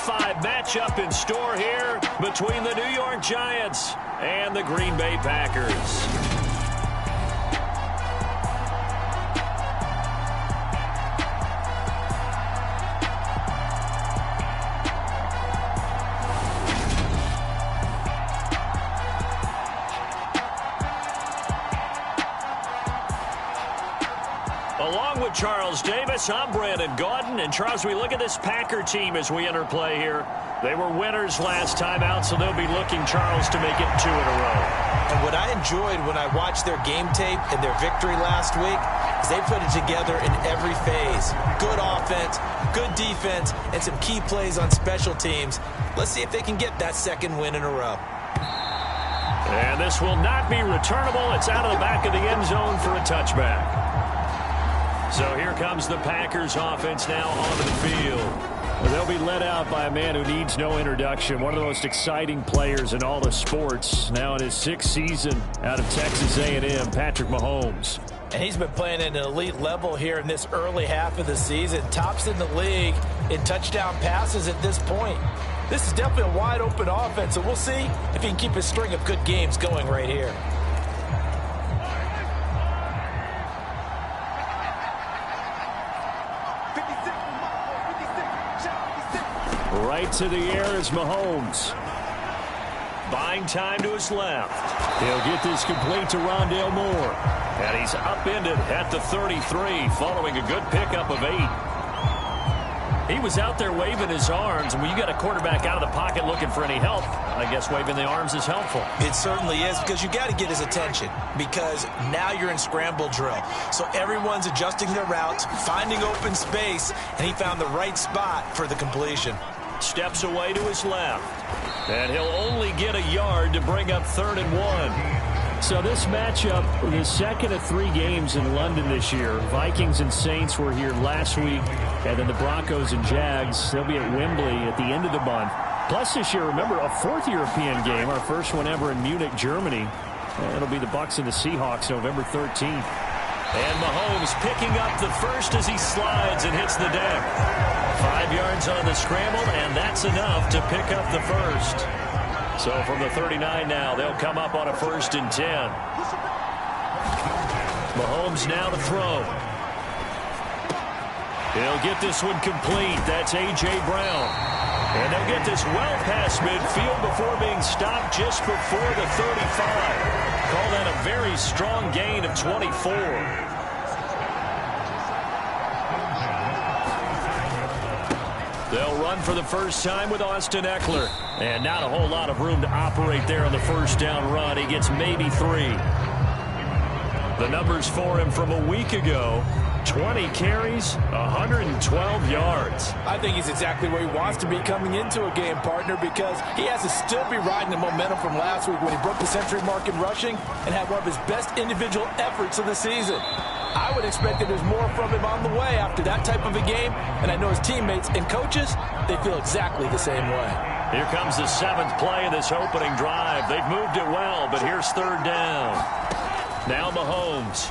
5 matchup in store here between the New York Giants and the Green Bay Packers. Along with Charles Davis, I'm Brandon Gaudin. And Charles, we look at this Packer team as we enter play here. They were winners last time out, so they'll be looking, Charles, to make it 2 in a row. And what I enjoyed when I watched their game tape and their victory last week is they put it together in every phase. Good offense, good defense, and some key plays on special teams. Let's see if they can get that 2nd win in a row. And this will not be returnable. It's out of the back of the end zone for a touchback. So here comes the Packers offense now onto the field. They'll be led out by a man who needs no introduction. One of the most exciting players in all of sports. Now in his 6th season out of Texas A&M, Patrick Mahomes. And he's been playing at an elite level here in this early half of the season. Tops in the league in touchdown passes at this point. This is definitely a wide open offense, so we'll see if he can keep his string of good games going right here. Right to the air is Mahomes. Buying time to his left. He'll get this complete to Rondale Moore. And he's upended at the 33 following a good pickup of 8. He was out there waving his arms, and when you got a quarterback out of the pocket looking for any help, I guess waving the arms is helpful. It certainly is, because you got to get his attention, because now you're in scramble drill. So everyone's adjusting their routes, finding open space, and he found the right spot for the completion. Steps away to his left. And he'll only get a yard to bring up 3rd and 1. So this matchup, the 2nd of 3 games in London this year. Vikings and Saints were here last week. And then the Broncos and Jags, they'll be at Wembley at the end of the month. Plus this year, remember, a 4th European game, our first one ever in Munich, Germany. It'll be the Bucs and the Seahawks November 13th. And Mahomes picking up the first as he slides and hits the deck. 5 yards on the scramble, and that's enough to pick up the first. So from the 39 now, they'll come up on a 1st and 10. Mahomes now to throw. He'll get this one complete. That's A.J. Brown. And they'll get this well past midfield before being stopped just before the 35. Call that a very strong gain of 24. They'll run for the first time with Austin Eckler. And not a whole lot of room to operate there on the 1st down run. He gets maybe 3. The numbers for him from a week ago: 20 carries, 112 yards. I think he's exactly where he wants to be coming into a game, partner, because he has to still be riding the momentum from last week when he broke the century mark in rushing and had one of his best individual efforts of the season. I would expect that there's more from him on the way after that type of a game, and I know his teammates and coaches, they feel exactly the same way. Here comes the 7th play of this opening drive. They've moved it well, but here's 3rd down. Now Mahomes.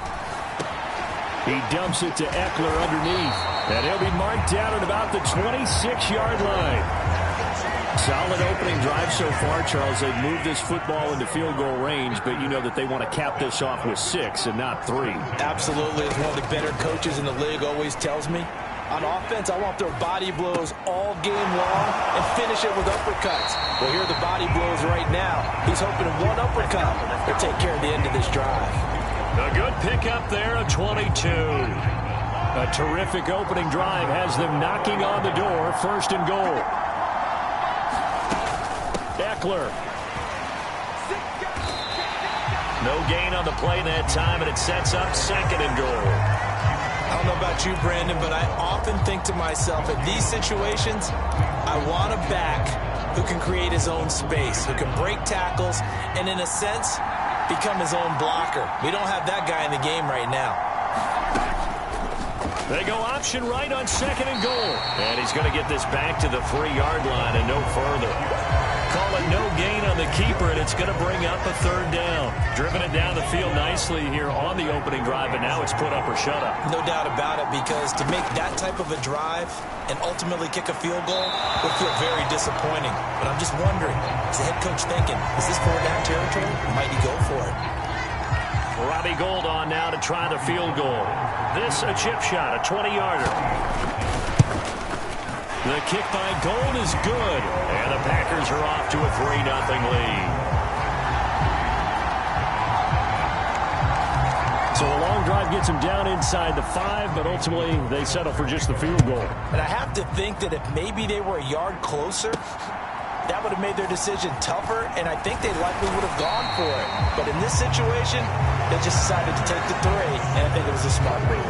He dumps it to Eckler underneath, and he'll be marked down at about the 26-yard line. Solid opening drive so far, Charles. They've moved this football into field goal range, but you know that they want to cap this off with 6 and not 3. Absolutely. As one of the better coaches in the league always tells me, on offense, I want their body blows all game long and finish it with uppercuts. Well, here are the body blows right now. He's hoping in one uppercut will take care of the end of this drive. A good pickup there of 22. A terrific opening drive has them knocking on the door. 1st and goal. Eckler. No gain on the play that time, and it sets up 2nd and goal. I don't know about you, Brandon, but I often think to myself, in these situations, I want a back who can create his own space, who can break tackles, and in a sense, become his own blocker. We don't have that guy in the game right now. They go option right on 2nd and goal. And he's going to get this back to the 3-yard line and no further. call it no gain on the keeper, and it's going to bring up a third down. Driven it down the field nicely here on the opening drive, and now it's put up or shut up. No doubt about it, because to make that type of a drive and ultimately kick a field goal would feel very disappointing. But I'm just wondering, is the head coach thinking, is this four down territory? Or might he go for it? Robbie Gould on now to try the field goal. This a chip shot, a 20-yarder. The kick by Gould is good, and the Packers are off to a 3-0 lead. So a long drive gets them down inside the 5, but ultimately they settle for just the field goal. And I have to think that if maybe they were a yard closer, that would have made their decision tougher, and I think they likely would have gone for it. But in this situation, they just decided to take the 3, and I think it was a smart move.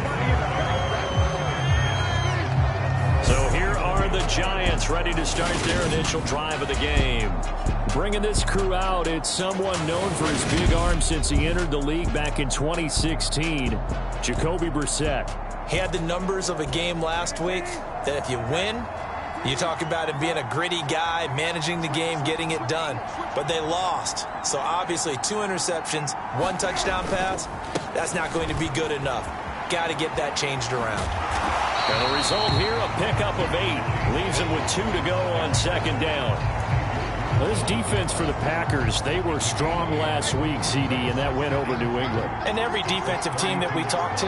So here are the Giants ready to start their initial drive of the game. Bringing this crew out, it's someone known for his big arm since he entered the league back in 2016, Jacoby Brissett. He had the numbers of a game last week that if you win, you talk about him being a gritty guy, managing the game, getting it done. But they lost. So obviously 2 interceptions, 1 touchdown pass, that's not going to be good enough. Got to get that changed around. And the result here, a pickup of 8. Leaves him with 2 to go on second down. Well, this defense for the Packers, they were strong last week, CD, and that went over New England. And every defensive team that we talk to,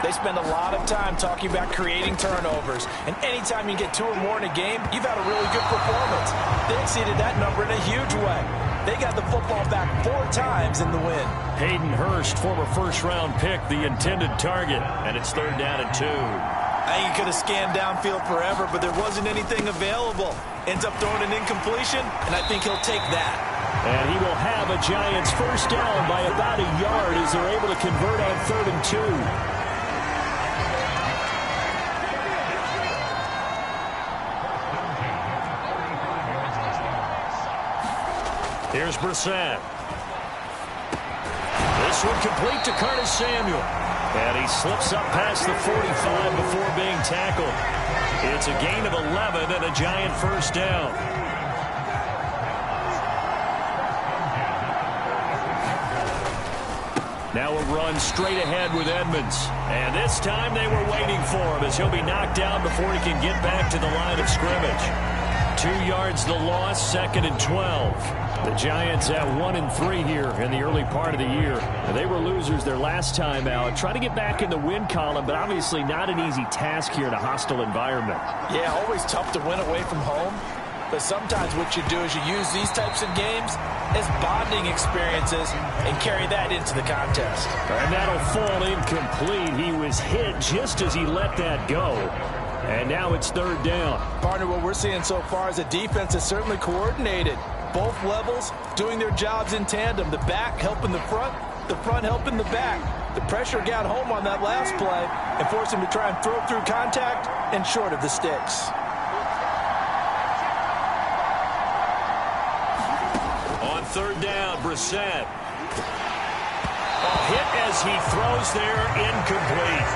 they spend a lot of time talking about creating turnovers. And anytime you get 2 or more in a game, you've had a really good performance. They exceeded that number in a huge way. They got the football back 4 times in the win. Hayden Hurst, former first-round pick, the intended target, and it's 3rd down and 2. I think he could have scanned downfield forever, but there wasn't anything available. Ends up throwing an incompletion, and I think he'll take that. And he will have a Giants first down by about a yard as they're able to convert on 3rd and 2. Here's Brissett. This one complete to Curtis Samuel. And he slips up past the 45 before being tackled. It's a gain of 11 and a Giant first down. Now a run straight ahead with Edmonds. And this time they were waiting for him as he'll be knocked down before he can get back to the line of scrimmage. 2 yards the loss, 2nd and 12. The Giants at 1-3 here in the early part of the year. They were losers their last time out. Try to get back in the win column, but obviously not an easy task here in a hostile environment. Yeah, always tough to win away from home. But sometimes what you do is you use these types of games as bonding experiences and carry that into the contest. And that'll fall incomplete. He was hit just as he let that go. And now it's 3rd down. Partner, what we're seeing so far is a defense that's certainly coordinated. Both levels doing their jobs in tandem. The back helping the front helping the back. The pressure got home on that last play and forced him to try and throw through contact and short of the sticks. On 3rd down, Brissett. Hit as he throws there, incomplete.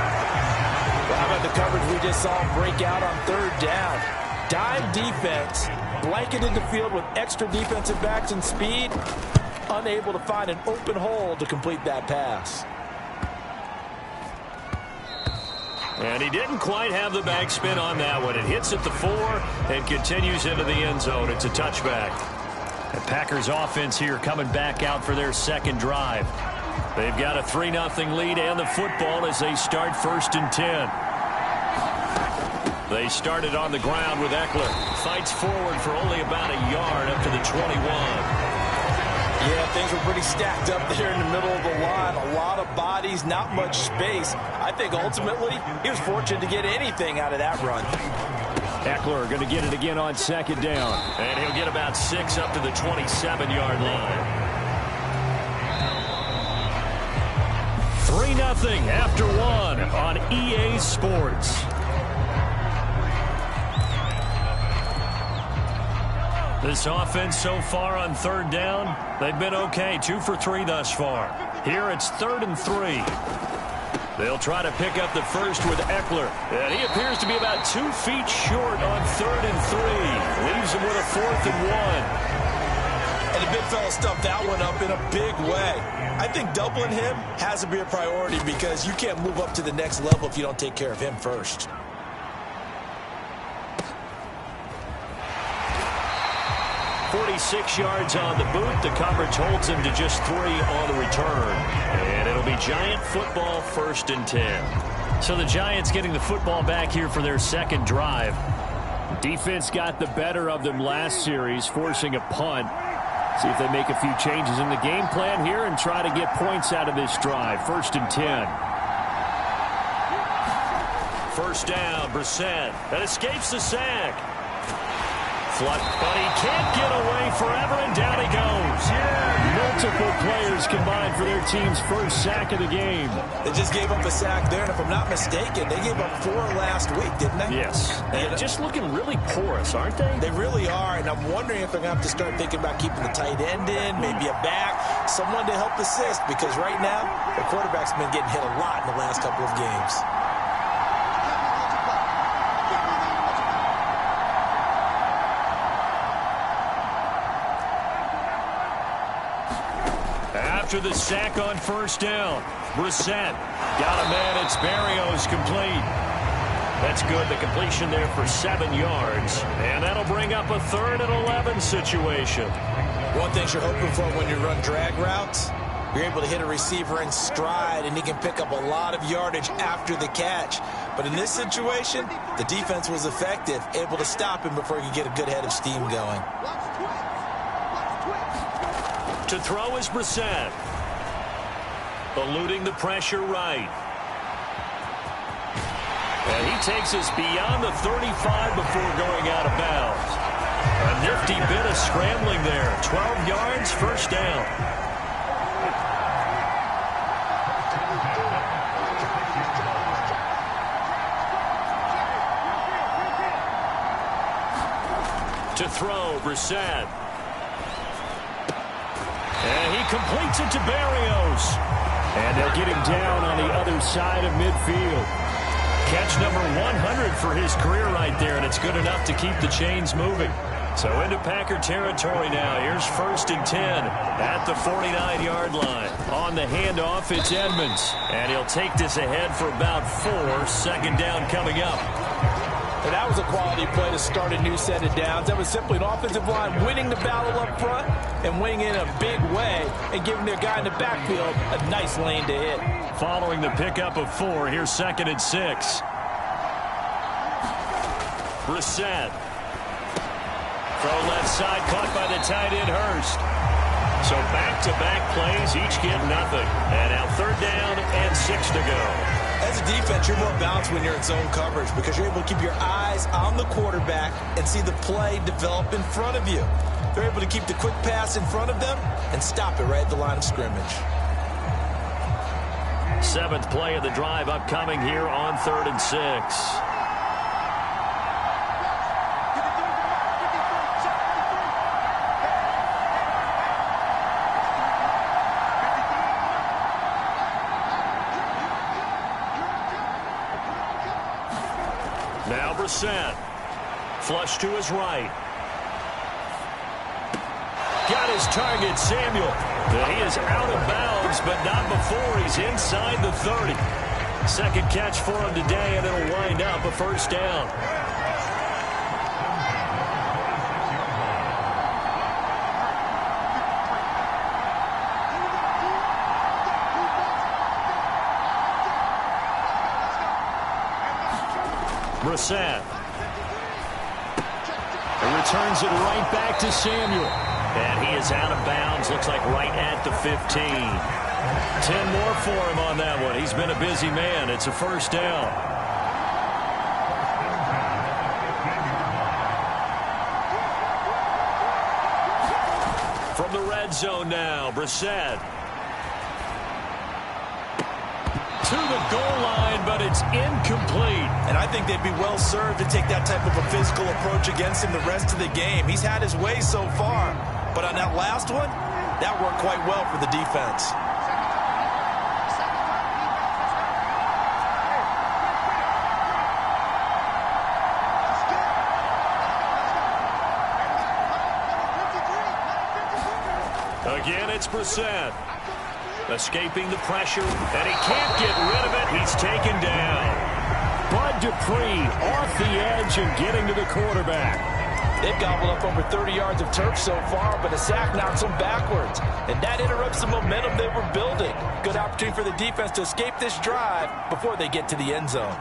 Well, how about the coverage we just saw him break out on 3rd down? Dime defense, blanketed the field with extra defensive backs and speed, unable to find an open hole to complete that pass. And he didn't quite have the backspin on that one. It hits at the 4 and continues into the end zone. It's a touchback. The Packers offense here coming back out for their 2nd drive. They've got a 3-0 lead and the football as they start 1st and 10. They started on the ground with Eckler. Fights forward for only about a yard up to the 21. Yeah, things were pretty stacked up there in the middle of the line. A lot of bodies, not much space. I think ultimately he was fortunate to get anything out of that run. Eckler going to get it again on 2nd down. And he'll get about 6 up to the 27-yard line. 3-0 after 1 on EA Sports. This offense so far on 3rd down, they've been okay. 2 for 3 thus far. Here it's 3rd and 3. They'll try to pick up the first with Eckler. And he appears to be about 2 feet short on 3rd and 3. Leaves him with a 4th and 1. And the big fella stuffed that one up in a big way. I think doubling him has to be a priority because you can't move up to the next level if you don't take care of him first. "46 yards on the boot. The coverage holds him to just 3 on the return. And it'll be Giant football, 1st and 10. So the Giants getting the football back here for their second drive. Defense got the better of them last series, forcing a punt. See if they make a few changes in the game plan here and try to get points out of this drive. 1st and 10. First down, Brissett. That escapes the sack. But he can't get away forever, and down he goes. Multiple players combined for their team's first sack of the game. They just gave up a sack there, and if I'm not mistaken, they gave up 4 last week, didn't they? Yes. And just looking really porous, aren't they? They really are, and I'm wondering if they're going to have to start thinking about keeping the tight end in, maybe a back, someone to help assist, because right now, the quarterback's been getting hit a lot in the last couple of games. After the sack on first down, Brissett got a man. It's Berrios complete. That's good. The completion there for 7 yards. And that'll bring up a 3rd and 11 situation. One thing you're hoping for when you run drag routes, you're able to hit a receiver in stride, and he can pick up a lot of yardage after the catch. But in this situation, the defense was effective, able to stop him before he could get a good head of steam going. To throw is Brissett. Eluding the pressure right. And he takes us beyond the 35 before going out of bounds. A nifty bit of scrambling there. 12 yards, first down. To throw, Brissett. And he completes it to Berrios. And they'll get him down on the other side of midfield. Catch number 100 for his career right there, and it's good enough to keep the chains moving. So into Packer territory now. Here's 1st and 10 at the 49-yard line. On the handoff, it's Edmonds. And he'll take this ahead for about 4. 2nd down coming up. And that was a quality play to start a new set of downs. That was simply an offensive line winning the battle up front and winning in a big way and giving their guy in the backfield a nice lane to hit. Following the pickup of 4, here's 2nd and 6. Brissett. Throw left side, caught by the tight end Hurst. So back-to-back plays, each get nothing. And now 3rd down and 6 to go. As a defense, you're more balanced when you're in zone coverage because you're able to keep your eyes on the quarterback and see the play develop in front of you. They're able to keep the quick pass in front of them and stop it right at the line of scrimmage. 7th play of the drive upcoming here on 3rd and 6. Now Brissett. Flush to his right. Got his target, Samuel. He is out of bounds, but not before he's inside the 30. 2nd catch for him today, and it'll wind up a 1st down. Brissett. And returns it right back to Samuel. And he is out of bounds. Looks like right at the 15. 10 more for him on that one. He's been a busy man. It's a 1st down. From the red zone now, Brissett. To the goal line, but it's incomplete. And I think they'd be well served to take that type of a physical approach against him the rest of the game. He's had his way so far, but on that last one, that worked quite well for the defense. Again, it's Brissett. Escaping the pressure, and he can't get rid of it. He's taken down. Bud Dupree off the edge and getting to the quarterback. They've gobbled up over 30 yards of turf so far, but a sack knocks them backwards. And that interrupts the momentum they were building. Good opportunity for the defense to escape this drive before they get to the end zone.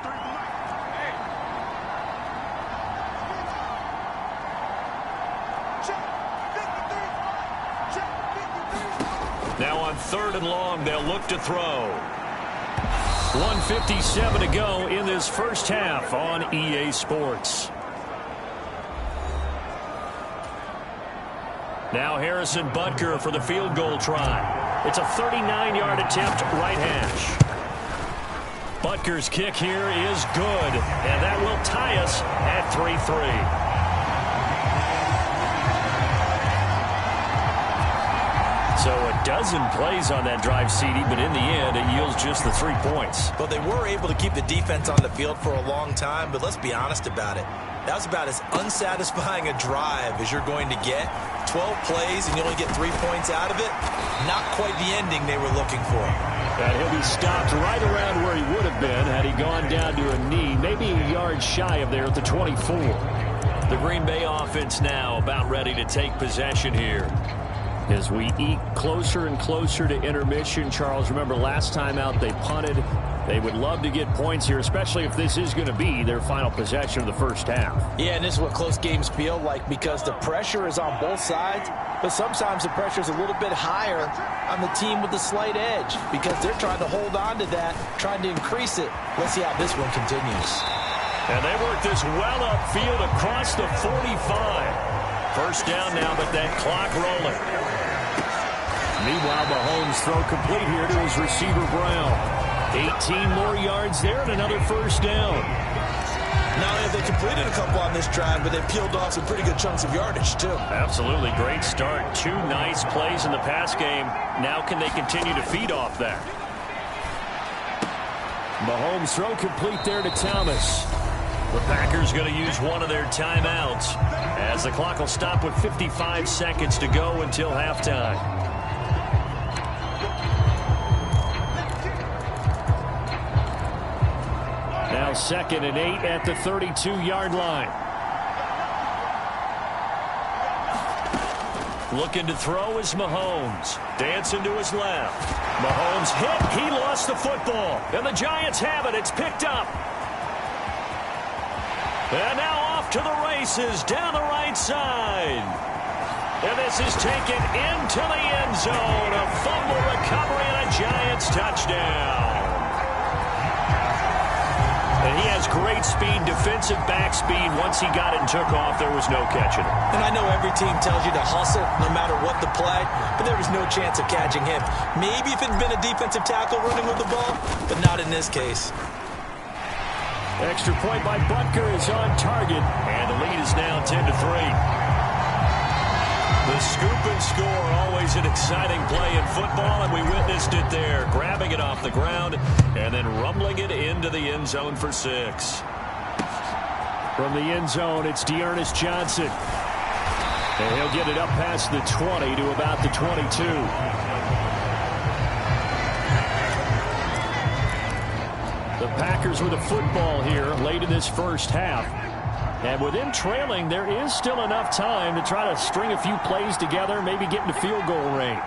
Now on 3rd and long, they'll look to throw. 1:57 to go in this first half on EA Sports. Now Harrison Butker for the field goal try. It's a 39-yard attempt, right hash. Butker's kick here is good, and that will tie us at 3-3. So a dozen plays on that drive, CD, but in the end, it yields just the 3 points. Well, they were able to keep the defense on the field for a long time, but let's be honest about it. That was about as unsatisfying a drive as you're going to get. 12 plays and you only get 3 points out of it. Not quite the ending they were looking for. And he'll be stopped right around where he would have been had he gone down to a knee, maybe a yard shy of there at the 24. The Green Bay offense now about ready to take possession here. As we eke closer and closer to intermission, Charles, remember last time out they punted. They would love to get points here, especially if this is going to be their final possession of the first half. Yeah, and this is what close games feel like because the pressure is on both sides, but sometimes the pressure is a little bit higher on the team with the slight edge because they're trying to hold on to that, trying to increase it. Let's see how this one continues. And they work this well upfield across the 45. First down now, but that clock rolling. Meanwhile, Mahomes throw complete here to his receiver, Brown. 18 more yards there and another first down. Not only have they completed a couple on this drive, but they've peeled off some pretty good chunks of yardage, too. Absolutely. Great start. 2 nice plays in the pass game. Now can they continue to feed off that? Mahomes throw complete there to Thomas. The Packers going to use one of their timeouts as the clock will stop with 55 seconds to go until halftime. Now 2nd and 8 at the 32-yard line. Looking to throw is Mahomes. Dancing to his left. Mahomes hit. He lost the football. And the Giants have it. It's picked up. And now off to the races down the right side. And this is taken into the end zone. A fumble recovery and a Giants touchdown. And he has great speed, defensive back speed. Once he got it and took off, there was no catching it. And I know every team tells you to hustle no matter what the play, but there was no chance of catching him. Maybe if it had been a defensive tackle running with the ball, but not in this case. Extra point by Butker is on target, and the lead is now 10-3. The scoop and score, always an exciting play in football, and we witnessed it there, grabbing it off the ground and then rumbling it into the end zone for 6. From the end zone, it's Dearness Johnson. And he'll get it up past the 20 to about the 22. The Packers with a football here late in this first half. And with them trailing, there is still enough time to try to string a few plays together, maybe get into field goal range.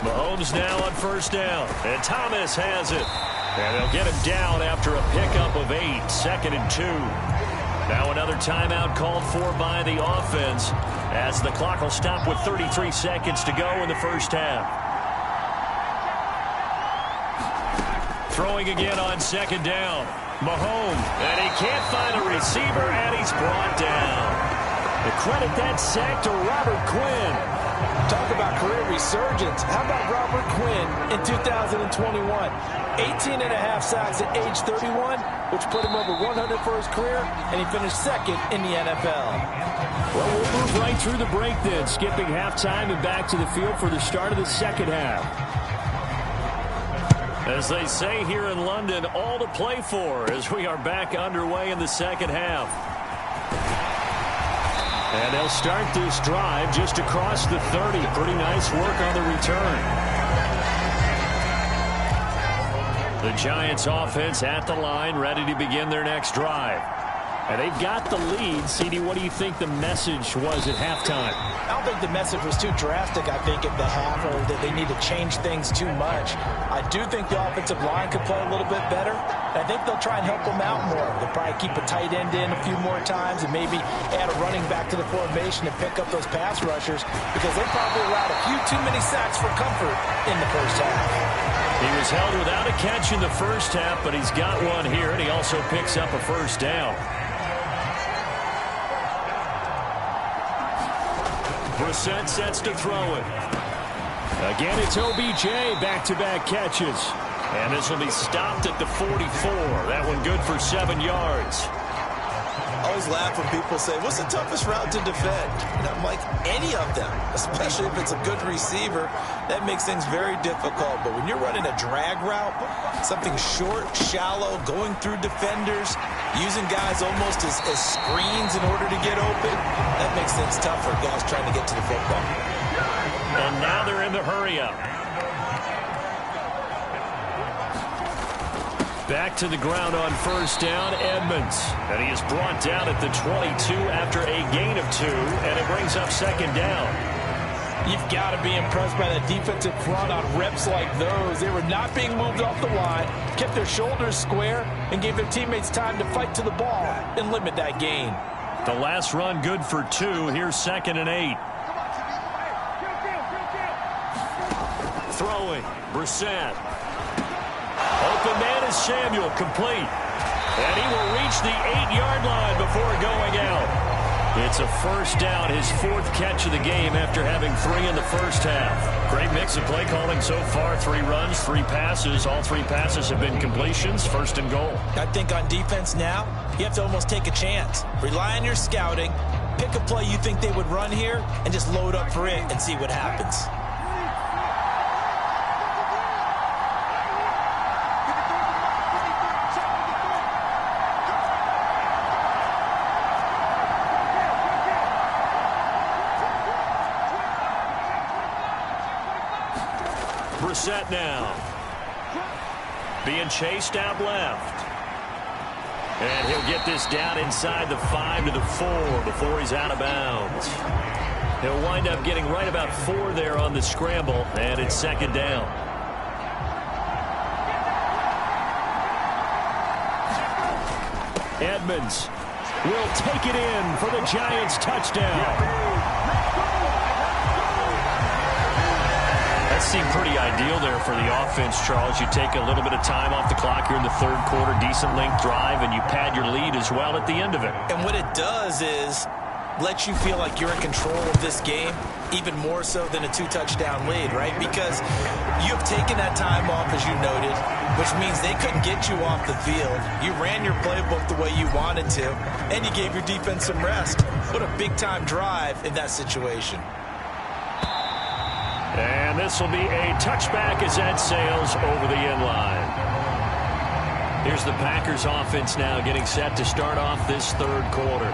Mahomes now on first down, and Thomas has it. And they'll get him down after a pickup of 8, 2nd and 2. Now another timeout called for by the offense as the clock will stop with 33 seconds to go in the first half. Throwing again on 2nd down. Mahomes, and he can't find a receiver, and he's brought down. The credit that sack to Robert Quinn. Talk about career resurgence. How about Robert Quinn in 2021? 18 and a half sacks at age 31, which put him over 100 for his career, and he finished 2nd in the NFL. Well, we'll move right through the break then, skipping halftime and back to the field for the start of the second half. As they say here in London, all to play for as we are back underway in the second half. And they'll start this drive just across the 30. Pretty nice work on the return. The Giants offense at the line, ready to begin their next drive. And they've got the lead. CD, what do you think the message was at halftime? I don't think the message was too drastic, I think, at the half, or that they need to change things too much. I do think the offensive line could play a little bit better. I think they'll try and help them out more. They'll probably keep a tight end in a few more times and maybe add a running back to the formation and pick up those pass rushers, because they probably allowed a few too many sacks for comfort in the first half. He was held without a catch in the first half, but he's got one here, and he also picks up a first down. Brissett sets to throw it. Again, it's OBJ, back-to-back catches. And this will be stopped at the 44. That one good for 7 yards. I always laugh when people say, what's the toughest route to defend? And I'm like, any of them, especially if it's a good receiver. That makes things very difficult. But when you're running a drag route, something short, shallow, going through defenders, using guys almost as screens in order to get open, that makes things tough for guys trying to get to the football. And now they're in the hurry-up. Back to the ground on first down, Edmonds. And he is brought down at the 22 after a gain of 2, and it brings up second down. You've got to be impressed by that defensive front on reps like those. They were not being moved off the line, kept their shoulders square, and gave their teammates time to fight to the ball and limit that gain. The last run good for 2. Here's 2nd and 8. Throwing, Brissett. Open man is Samuel, complete. And he will reach the 8-yard line before going out. It's a first down, his 4th catch of the game after having 3 in the first half. Great mix of play calling so far. 3 runs, 3 passes. All 3 passes have been completions. 1st and goal. I think on defense now, you have to almost take a chance. Rely on your scouting. Pick a play you think they would run here and just load up for it and see what happens. Brissett now. Being chased out left. And he'll get this down inside the 5 to the 4 before he's out of bounds. He'll wind up getting right about 4 there on the scramble, and it's second down. Edmonds will take it in for the Giants touchdown. That seemed pretty ideal there for the offense, Charles. You take a little bit of time off the clock here in the 3rd quarter, decent length drive, and you pad your lead as well at the end of it. And what it does is let you feel like you're in control of this game, even more so than a 2-touchdown lead, right? Because you have taken that time off, as you noted, which means they couldn't get you off the field. You ran your playbook the way you wanted to, and you gave your defense some rest. What a big-time drive in that situation. And this will be a touchback as that sails over the end line. Here's the Packers offense now getting set to start off this 3rd quarter.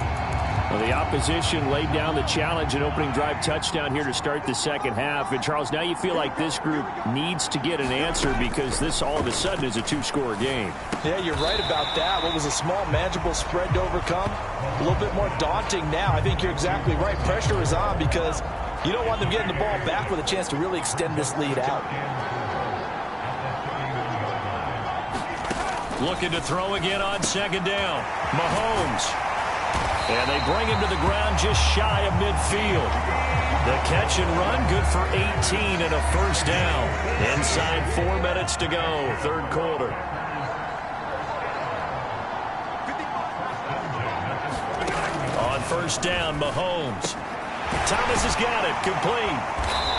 Well, the opposition laid down the challenge and opening drive touchdown here to start the 2nd half. And, Charles, now you feel like this group needs to get an answer because this all of a sudden is a 2-score game. Yeah, you're right about that. What was a small, manageable spread to overcome, a little bit more daunting now. I think you're exactly right. Pressure is on because you don't want them getting the ball back with a chance to really extend this lead out. Looking to throw again on 2nd down. Mahomes. And they bring him to the ground just shy of midfield. The catch and run good for 18 and a first down. Inside 4 minutes to go, 3rd quarter. On first down, Mahomes. Thomas has got it, complete.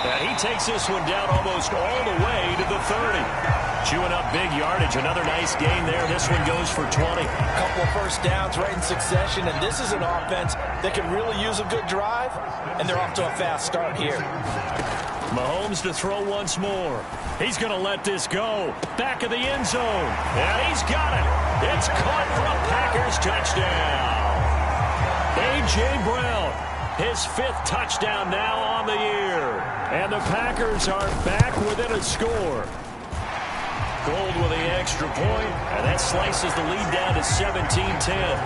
And he takes this one down almost all the way to the 30. Chewing up big yardage, another nice gain there. This one goes for 20. A couple of first downs right in succession, and this is an offense that can really use a good drive, and they're off to a fast start here. Mahomes to throw once more. He's going to let this go. Back of the end zone. And he's got it. It's caught for a Packers touchdown. A.J. Brown His 5th touchdown now on the year. And the Packers are back within a score. Gold with the extra point, and that slices the lead down to 17-10.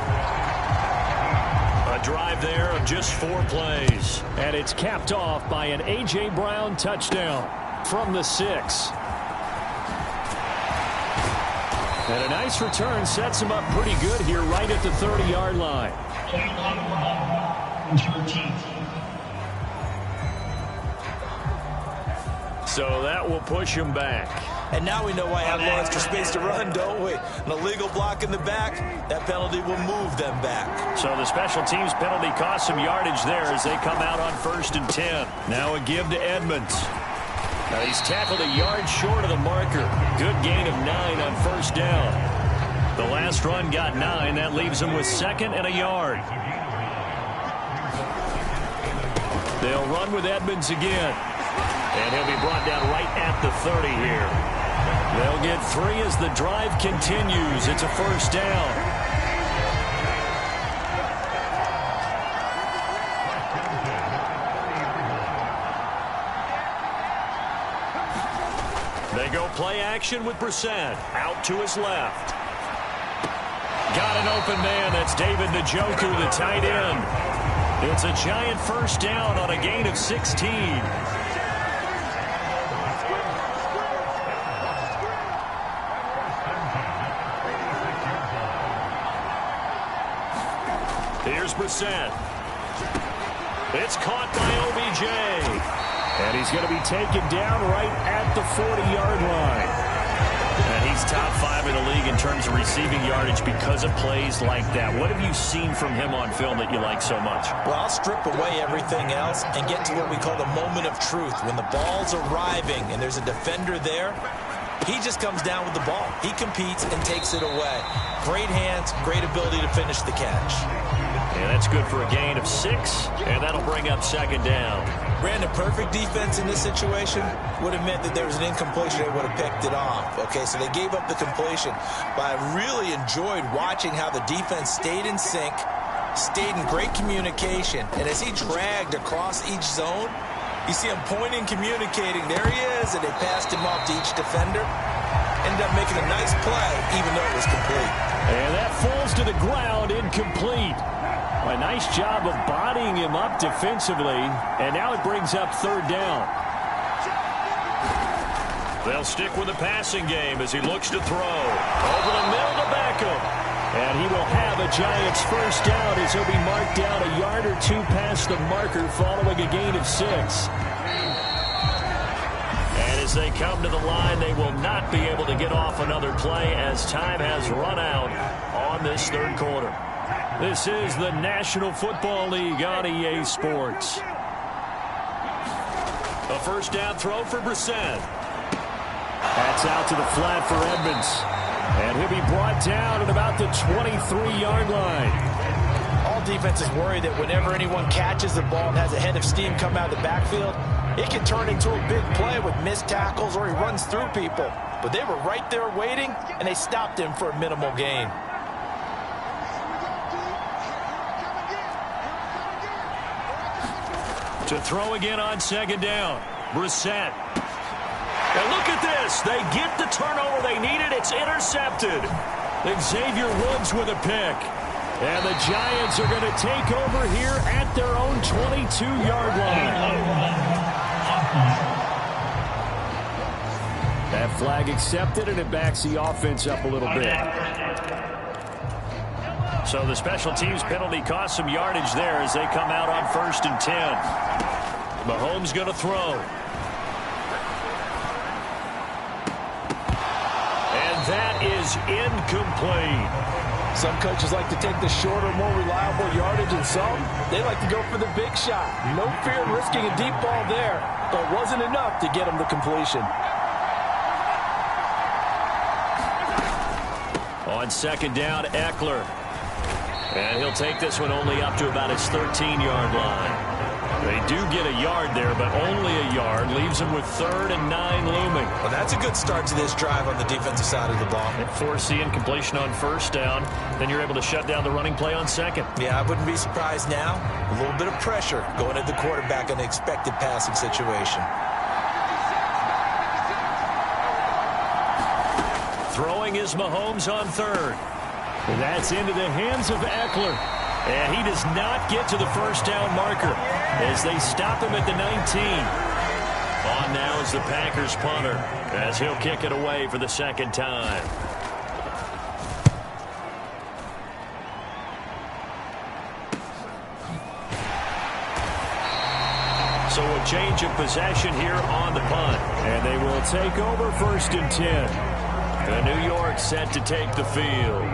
A drive there of just 4 plays. And it's capped off by an A.J. Brown touchdown from the 6. And a nice return sets him up pretty good here right at the 30-yard line. So that will push him back. And now we know why I have no extra space to run, don't we? An illegal block in the back, that penalty will move them back. So the special teams penalty cost some yardage there as they come out on 1st and 10. Now a give to Edmonds. Now he's tackled a yard short of the marker. Good gain of 9 on 1st down. The last run got 9. That leaves him with 2nd and a yard. They'll run with Edmonds again. And he'll be brought down right at the 30 here. They'll get 3 as the drive continues. It's a 1st down. They go play action with Brissett. Out to his left. Got an open man. That's David Njoku, the tight end. It's a giant 1st down on a gain of 16. Here's Brissett. It's caught by OBJ. And he's going to be taken down right at the 40-yard line. And he's top 5 in the league in terms of receiving yardage because of plays like that. What have you seen from him on film that you like so much? Well, I'll strip away everything else and get to what we call the moment of truth. When the ball's arriving and there's a defender there, he just comes down with the ball. He competes and takes it away. Great hands, great ability to finish the catch. And that's good for a gain of 6, and that'll bring up 2nd down. Brandon, perfect defense in this situation would have meant that there was an incompletion. They would have picked it off. Okay, so they gave up the completion. But I really enjoyed watching how the defense stayed in sync, stayed in great communication. And as he dragged across each zone, you see him pointing, communicating. There he is, and they passed him off to each defender. Ended up making a nice play, even though it was complete. And that falls to the ground, incomplete. A nice job of bodying him up defensively, and now it brings up 3rd down. They'll stick with the passing game as he looks to throw. Over the middle to Beckham. And he will have a Giants 1st down as he'll be marked down a yard or 2 past the marker following a gain of 6. And as they come to the line, they will not be able to get off another play as time has run out on this 3rd quarter. This is the National Football League on EA Sports. A 1st down throw for Brissett. That's out to the flat for Edmonds. And he'll be brought down at about the 23-yard line. All defenses worry that whenever anyone catches the ball and has a head of steam come out of the backfield, it can turn into a big play with missed tackles or he runs through people. But they were right there waiting, and they stopped him for a minimal gain. To throw again on 2nd down. Brissett. And look at this. They get the turnover they needed. It's intercepted. Xavier Woods with a pick. And the Giants are going to take over here at their own 22-yard line. That flag accepted, and it backs the offense up a little bit. So the special teams penalty cost some yardage there as they come out on 1st and 10. Mahomes going to throw. And that is incomplete. Some coaches like to take the shorter, more reliable yardage, and some, they like to go for the big shot. No fear of risking a deep ball there, but wasn't enough to get him the completion. On 2nd down, Eckler. And he'll take this one only up to about his 13-yard line. They do get a yard there, but only a yard. Leaves them with 3rd and 9 looming. Well, that's a good start to this drive on the defensive side of the ball. Force the incompletion on 1st down. Then you're able to shut down the running play on 2nd. Yeah, I wouldn't be surprised now. A little bit of pressure going at the quarterback in an expected passing situation. Throwing is Mahomes on 3rd. And that's into the hands of Eckler. And he does not get to the 1st down marker as they stop him at the 19. On now is the Packers punter as he'll kick it away for the 2nd time. So a change of possession here on the punt. And they will take over 1st and 10. The New York set to take the field.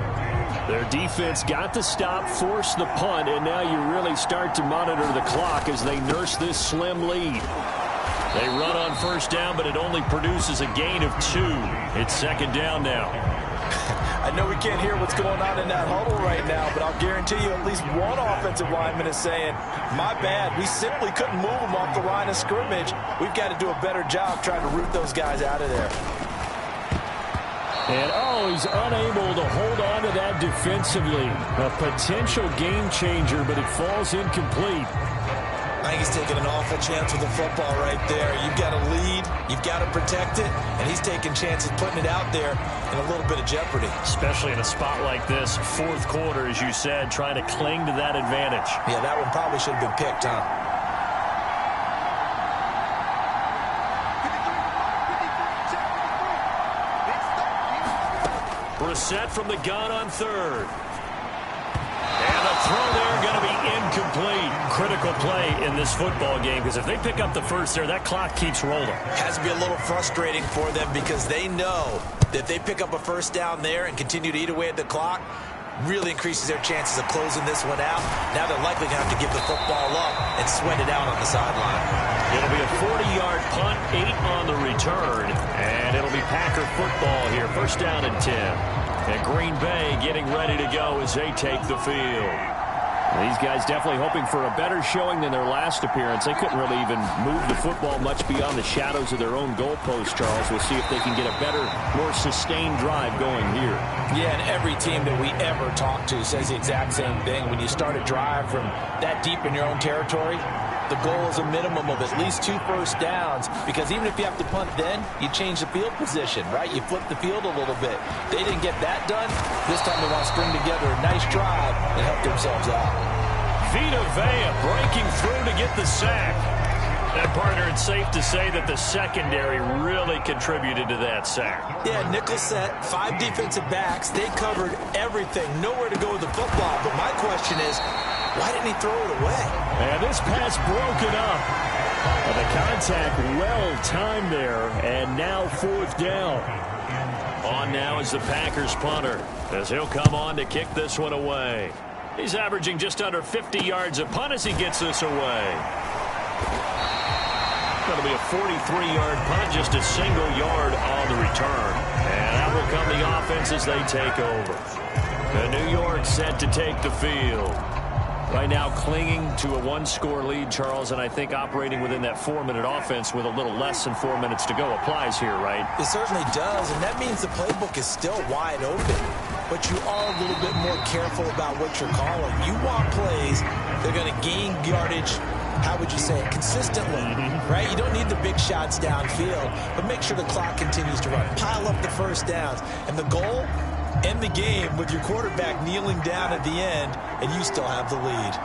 Their defense got the stop, forced the punt, and now you really start to monitor the clock as they nurse this slim lead. They run on 1st down, but it only produces a gain of 2. It's 2nd down now. I know we can't hear what's going on in that huddle right now, but I'll guarantee you at least one offensive lineman is saying, my bad, we simply couldn't move them off the line of scrimmage. We've got to do a better job trying to root those guys out of there. And, he's unable to hold on to that defensively. A potential game changer, but it falls incomplete. I think he's taking an awful chance with the football right there. You've got to lead, you've got to protect it, and he's taking chances putting it out there in a little bit of jeopardy. Especially in a spot like this, 4th quarter, as you said, trying to cling to that advantage. Yeah, that one probably should have been picked, huh? Set from the gun on 3rd. And the throw there going to be incomplete. Critical play in this football game because if they pick up the 1st there, that clock keeps rolling. Has to be a little frustrating for them because they know that they pick up a 1st down there and continue to eat away at the clock, really increases their chances of closing this one out. Now they're likely going to have to give the football up and sweat it out on the sideline. It'll be a 40-yard punt, 8 on the return, and it'll be Packer football here. 1st down and 10. And Green Bay getting ready to go as they take the field. These guys definitely hoping for a better showing than their last appearance. They couldn't really even move the football much beyond the shadows of their own goalpost, Charles. We'll see if they can get a better, more sustained drive going here. Yeah, and every team that we ever talk to says the exact same thing. When you start a drive from that deep in your own territory, the goal is a minimum of at least 2 1st downs, because even if you have to punt then, you change the field position, right? You flip the field a little bit. They didn't get that done. This time they want to string together a nice drive and help themselves out. Vita Vea breaking through to get the sack. And, partner, it's safe to say that the secondary really contributed to that sack. Yeah, nickel set, 5 defensive backs. They covered everything. Nowhere to go with the football. But my question is, why didn't he throw it away? And this pass broken up. And the contact well-timed there. And now 4th down. On now is the Packers punter as he'll come on to kick this one away. He's averaging just under 50 yards a punt as he gets this away. That'll be a 43-yard punt, just a single yard on the return. And that will come the offense as they take over. The New York set to take the field. Right now clinging to a 1-score lead, Charles, and I think operating within that 4-minute offense with a little less than 4 minutes to go applies here, right? It certainly does, and that means the playbook is still wide open. But you are a little bit more careful about what you're calling. You want plays that are going to gain yardage, how would you say it, consistently, right? You don't need the big shots downfield, but make sure the clock continues to run. Pile up the 1st downs. And the goal, end the game with your quarterback kneeling down at the end, and you still have the lead.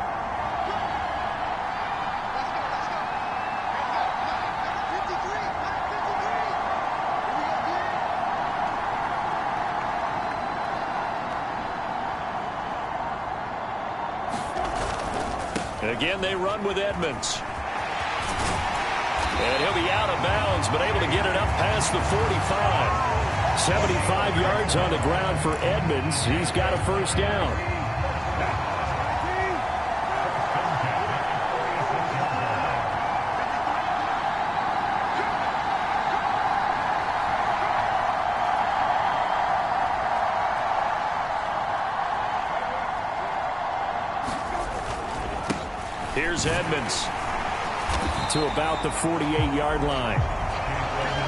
Again, they run with Edmonds. And he'll be out of bounds, but able to get it up past the 45. 75 yards on the ground for Edmonds. He's got a 1st down. Here's Edmonds. to about the 48-yard line.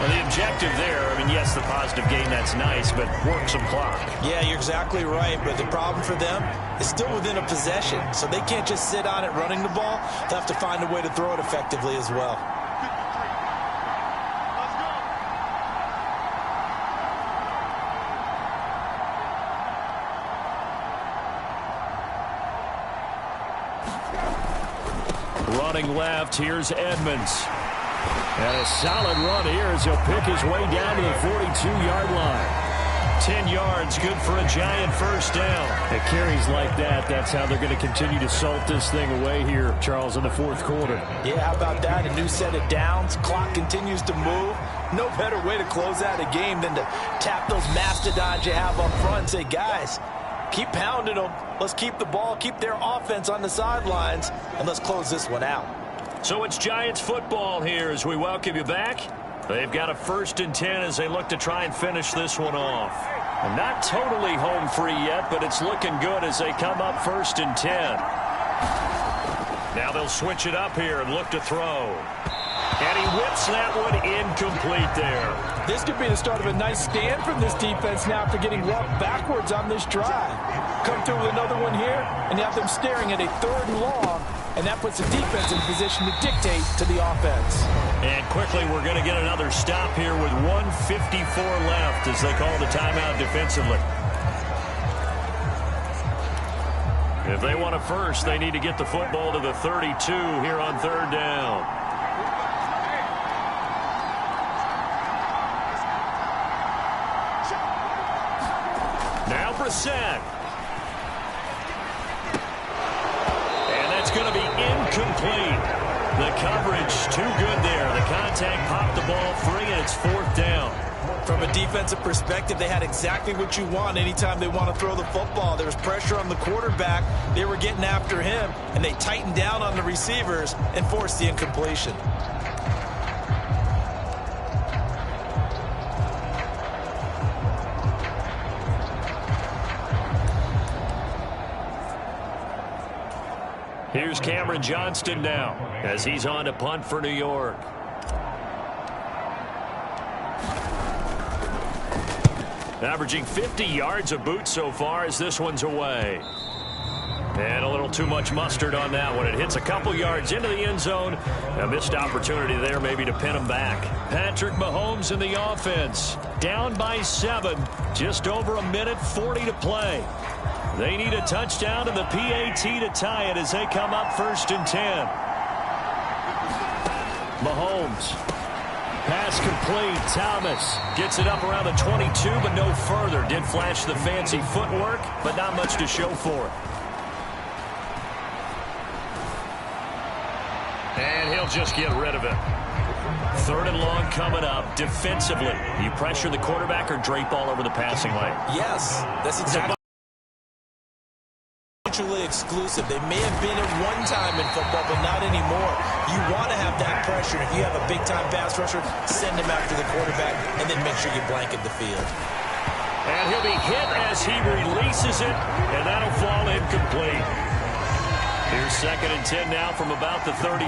Well, the objective there, I mean, yes, the positive gain, that's nice, but work some clock. Yeah, you're exactly right, but the problem for them is still within a possession, so they can't just sit on it running the ball. They'll have to find a way to throw it effectively as well. Running left, here's Edmonds. And a solid run here as he'll pick his way down to the 42-yard line. 10 yards, good for a giant first down. It carries like that. That's how they're going to continue to salt this thing away here, Charles, in the fourth quarter. Yeah, how about that? A new set of downs. Clock continues to move. No better way to close out a game than to tap those mastodons you have up front and say, guys, keep pounding them. Let's keep the ball, keep their offense on the sidelines, and let's close this one out. So it's Giants football here as we welcome you back. They've got a 1st and 10 as they look to try and finish this one off. And not totally home free yet, but it's looking good as they come up 1st and 10. Now they'll switch it up here and look to throw. And he whips that one incomplete there. This could be the start of a nice stand from this defense now after getting walked backwards on this drive. Come through with another one here, and you have them staring at a 3rd and long, and that puts the defense in position to dictate to the offense. And quickly, we're going to get another stop here with 1:54 left as they call the timeout defensively. If they want a first, they need to get the football to the 32 here on 3rd down. Now Brissett. And that's going to be incomplete. The coverage too good there. The contact popped the ball free, and it's 4th down. From a defensive perspective, they had exactly what you want anytime they want to throw the football. There was pressure on the quarterback. They were getting after him, and they tightened down on the receivers and forced the incompletion. Here's Cameron Johnston now as he's on to punt for New York. Averaging 50 yards a boot so far as this one's away. And a little too much mustard on that one. It hits a couple yards into the end zone. A missed opportunity there maybe to pin him back. Patrick Mahomes in the offense. Down by 7. Just over 1:40 to play. They need a touchdown and the PAT to tie it as they come up 1st and 10. Mahomes. Pass complete. Thomas gets it up around the 22, but no further. Did flash the fancy footwork, but not much to show for it. And he'll just get rid of it. 3rd and long coming up. Defensively, you pressure the quarterback or drape all over the passing lane? Yes, that's exactly. Mutually exclusive. They may have been at one time in football, but not anymore. You want to have that pressure. If you have a big-time pass rusher, send him after the quarterback, and then make sure you blanket the field. And he'll be hit as he releases it, and that'll fall incomplete. Here's 2nd and 10 now from about the 32.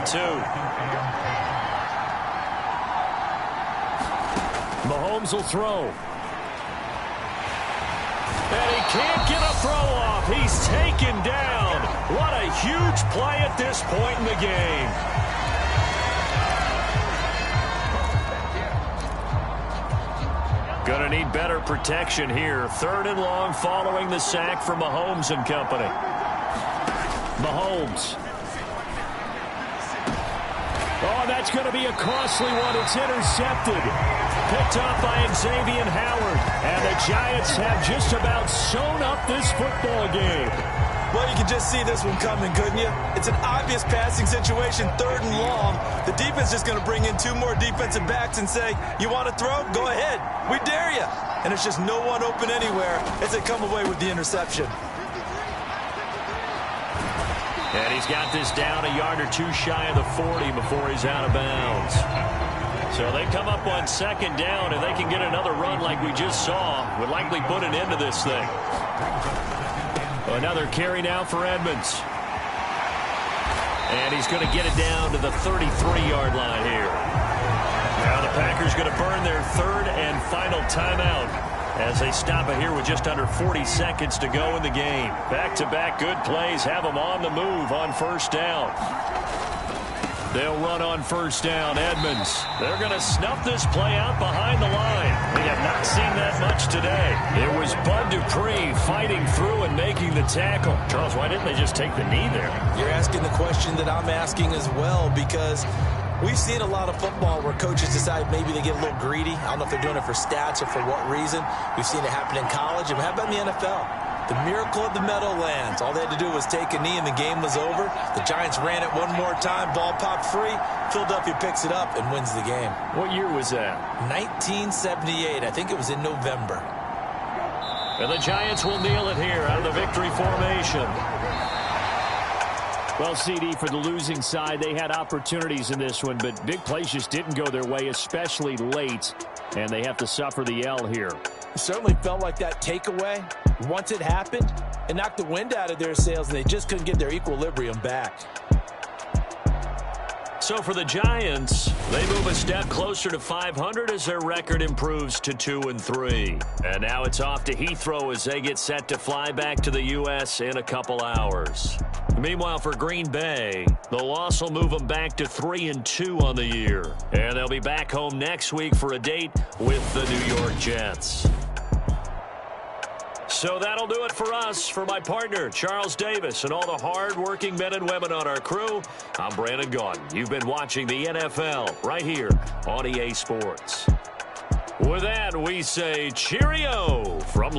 Mahomes will throw. And he can't get a throw off. He's taken down. What a huge play at this point in the game. Gonna need better protection here. 3rd and long following the sack from Mahomes and company. Mahomes. Oh, that's going to be a costly one. It's intercepted. Picked up by Xavier Howard. And the Giants have just about sewn up this football game. Well, you can just see this one coming, couldn't you? It's an obvious passing situation, 3rd and long. The defense is going to bring in 2 more defensive backs and say, you want to throw? Go ahead. We dare you. And it's just no one open anywhere as they come away with the interception. And he's got this down a yard or 2 shy of the 40 before he's out of bounds. So they come up on 2nd down, and they can get another run like we just saw. Would likely put an end to this thing. Another carry now for Edmonds. And he's going to get it down to the 33-yard line here. Now the Packers going to burn their third and final timeout as they stop it here with just under 40 seconds to go in the game. Back-to-back good plays have them on the move on first down. They'll run on first down. Edmonds. They're going to snuff this play out behind the line. We have not seen that much today. It was Bud Dupree fighting through and making the tackle. Charles, why didn't they just take the knee there? You're asking the question that I'm asking as well, because we've seen a lot of football where coaches decide maybe they get a little greedy. I don't know if they're doing it for stats or for what reason. We've seen it happen in college, and how about in the NFL? The miracle of the Meadowlands. All they had to do was take a knee and the game was over. The Giants ran it one more time. Ball popped free. Philadelphia picks it up and wins the game. What year was that? 1978. I think it was in November. And the Giants will kneel it here out of the victory formation. Well, CD, for the losing side, they had opportunities in this one, but big plays just didn't go their way, especially late, and they have to suffer the L here. It certainly felt like that takeaway, once it happened, it knocked the wind out of their sails, and they just couldn't get their equilibrium back. So for the Giants, they move a step closer to 500 as their record improves to 2-3. And now it's off to Heathrow as they get set to fly back to the U.S. in a couple hours. Meanwhile, for Green Bay, the loss will move them back to 3-2 on the year. And they'll be back home next week for a date with the New York Jets. So that'll do it for us. For my partner, Charles Davis, and all the hard-working men and women on our crew, I'm Brandon Gaudin. You've been watching the NFL right here on EA Sports. With that, we say cheerio from